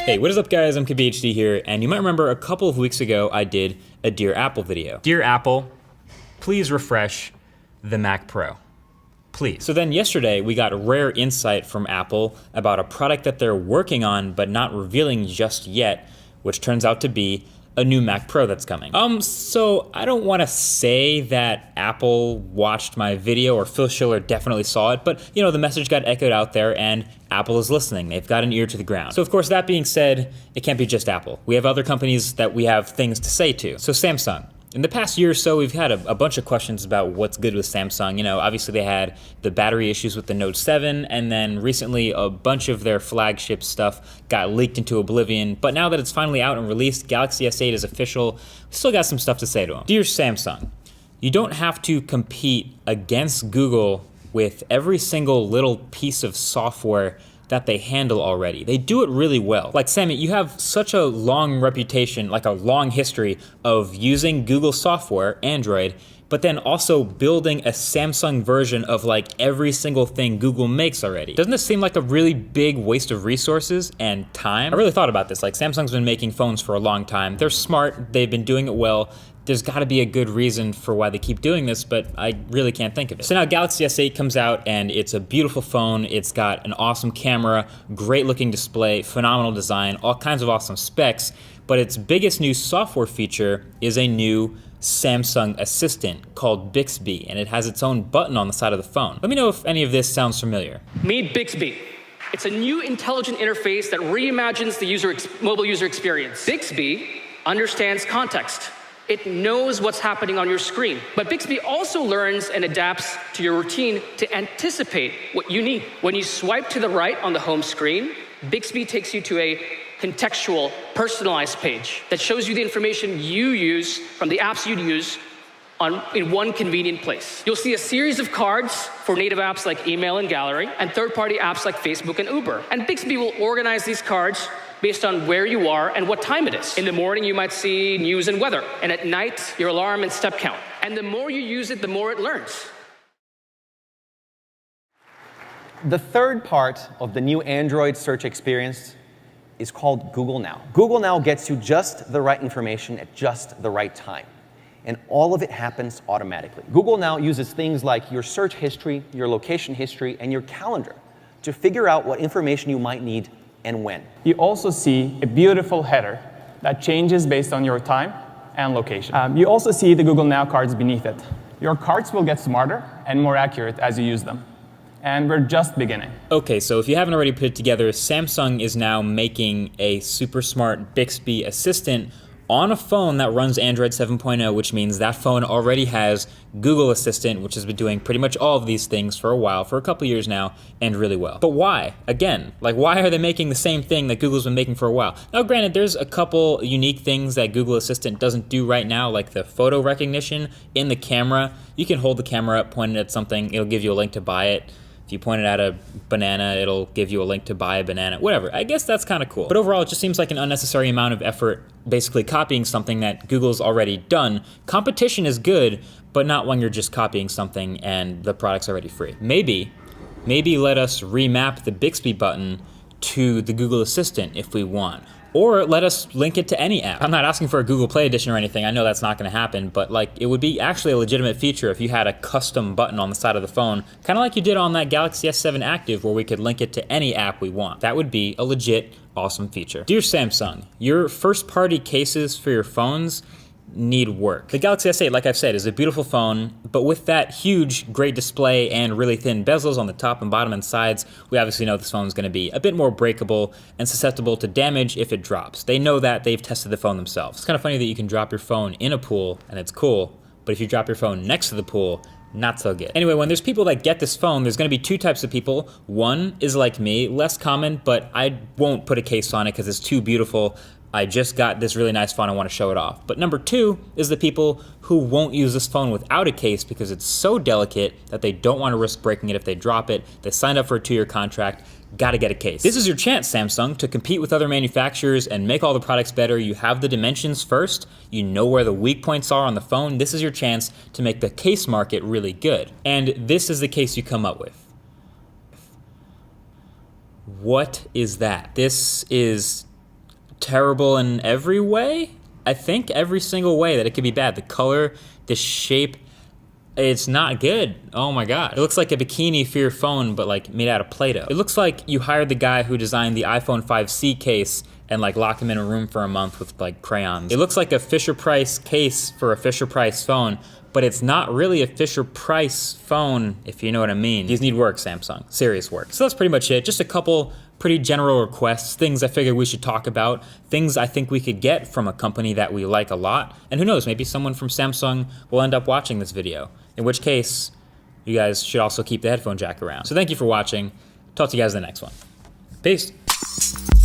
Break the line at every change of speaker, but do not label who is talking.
Hey, what is up guys? I'm KBHD here, and you might remember a couple of weeks ago I did a Dear Apple video. Dear Apple, please refresh the Mac Pro. Please. So then yesterday we got rare insight from Apple about a product that they're working on but not revealing just yet, which turns out to be a new Mac Pro that's coming. So I don't want to say that Apple watched my video or Phil Schiller definitely saw it, but you know, the message got echoed out there and Apple is listening. They've got an ear to the ground. So of course, that being said, it can't be just Apple. We have other companies that we have things to say to. So Samsung. In the past year or so, we've had a bunch of questions about what's good with Samsung. You know, obviously they had the battery issues with the Note 7, and then recently a bunch of their flagship stuff got leaked into oblivion. But now that it's finally out and released, Galaxy S8 is official, we still got some stuff to say to them. Dear Samsung, you don't have to compete against Google with every single little piece of software that they handle already. They do it really well. Like Sammy, you have such a long reputation, like a long history of using Google software, Android, but then also building a Samsung version of like every single thing Google makes already. Doesn't this seem like a really big waste of resources and time? I really thought about this. Like Samsung's been making phones for a long time. They're smart, they've been doing it well. There's gotta be a good reason for why they keep doing this, but I really can't think of it. So now Galaxy S8 comes out and it's a beautiful phone. It's got an awesome camera, great looking display, phenomenal design, all kinds of awesome specs, but its biggest new software feature is a new Samsung Assistant called Bixby, and it has its own button on the side of the phone. Let me know if any of this sounds familiar.
Meet Bixby. It's a new intelligent interface that reimagines the mobile user experience. Bixby understands context. It knows what's happening on your screen. But Bixby also learns and adapts to your routine to anticipate what you need. When you swipe to the right on the home screen, Bixby takes you to a contextual, personalized page that shows you the information you use from the apps you'd use in one convenient place. You'll see a series of cards for native apps like email and gallery, and third-party apps like Facebook and Uber. And Bixby will organize these cards based on where you are and what time it is. In the morning, you might see news and weather, and at night, your alarm and step count. And the more you use it, the more it learns.
The third part of the new Android search experience is called Google Now. Google Now gets you just the right information at just the right time. And all of it happens automatically. Google Now uses things like your search history, your location history, and your calendar to figure out what information you might need and when.
You also see a beautiful header that changes based on your time and location. You also see the Google Now cards beneath it. Your cards will get smarter and more accurate as you use them. And we're just beginning.
Okay, so if you haven't already put it together, Samsung is now making a super smart Bixby assistant on a phone that runs Android 7.0, which means that phone already has Google Assistant, which has been doing pretty much all of these things for a while, for a couple years now, and really well. But why? Again, like why are they making the same thing that Google's been making for a while? Now granted, there's a couple unique things that Google Assistant doesn't do right now, like the photo recognition in the camera. You can hold the camera up, point it at something, it'll give you a link to buy it. If you point it at a banana, it'll give you a link to buy a banana, whatever. I guess that's kind of cool. But overall, it just seems like an unnecessary amount of effort basically copying something that Google's already done. Competition is good, but not when you're just copying something and the product's already free. Maybe let us remap the Bixby button to the Google Assistant if we want. Or let us link it to any app. I'm not asking for a Google Play edition or anything. I know that's not gonna happen, but like it would be actually a legitimate feature if you had a custom button on the side of the phone, kind of like you did on that Galaxy S7 Active where we could link it to any app we want. That would be a legit awesome feature. Dear Samsung, your first party cases for your phones need work. The Galaxy S8, like I've said, is a beautiful phone, but with that huge, great display and really thin bezels on the top and bottom and sides, we obviously know this phone is going to be a bit more breakable and susceptible to damage if it drops. They know that, they've tested the phone themselves. It's kind of funny that you can drop your phone in a pool and it's cool, but if you drop your phone next to the pool, not so good. Anyway, when there's people that get this phone, there's gonna be two types of people. One is like me, less common, but I won't put a case on it because it's too beautiful. I just got this really nice phone, I wanna show it off. But number two is the people who won't use this phone without a case because it's so delicate that they don't wanna risk breaking it if they drop it. They signed up for a 2-year contract, gotta get a case. This is your chance, Samsung, to compete with other manufacturers and make all the products better. You have the dimensions first, you know where the weak points are on the phone. This is your chance to make the case market really good. And this is the case you come up with. What is that? This is terrible in every way. I think every single way that it could be bad. The color, the shape, it's not good. Oh my god. It looks like a bikini for your phone, but like made out of Play-Doh. It looks like you hired the guy who designed the iPhone 5C case and like locked him in a room for a month with like crayons. It looks like a Fisher-Price case for a Fisher-Price phone, but it's not really a Fisher-Price phone, if you know what I mean. These need work, Samsung. Serious work. So that's pretty much it. Just a couple pretty general requests, things I figured we should talk about, things I think we could get from a company that we like a lot. And who knows, maybe someone from Samsung will end up watching this video, in which case, you guys should also keep the headphone jack around. So thank you for watching. Talk to you guys in the next one. Peace.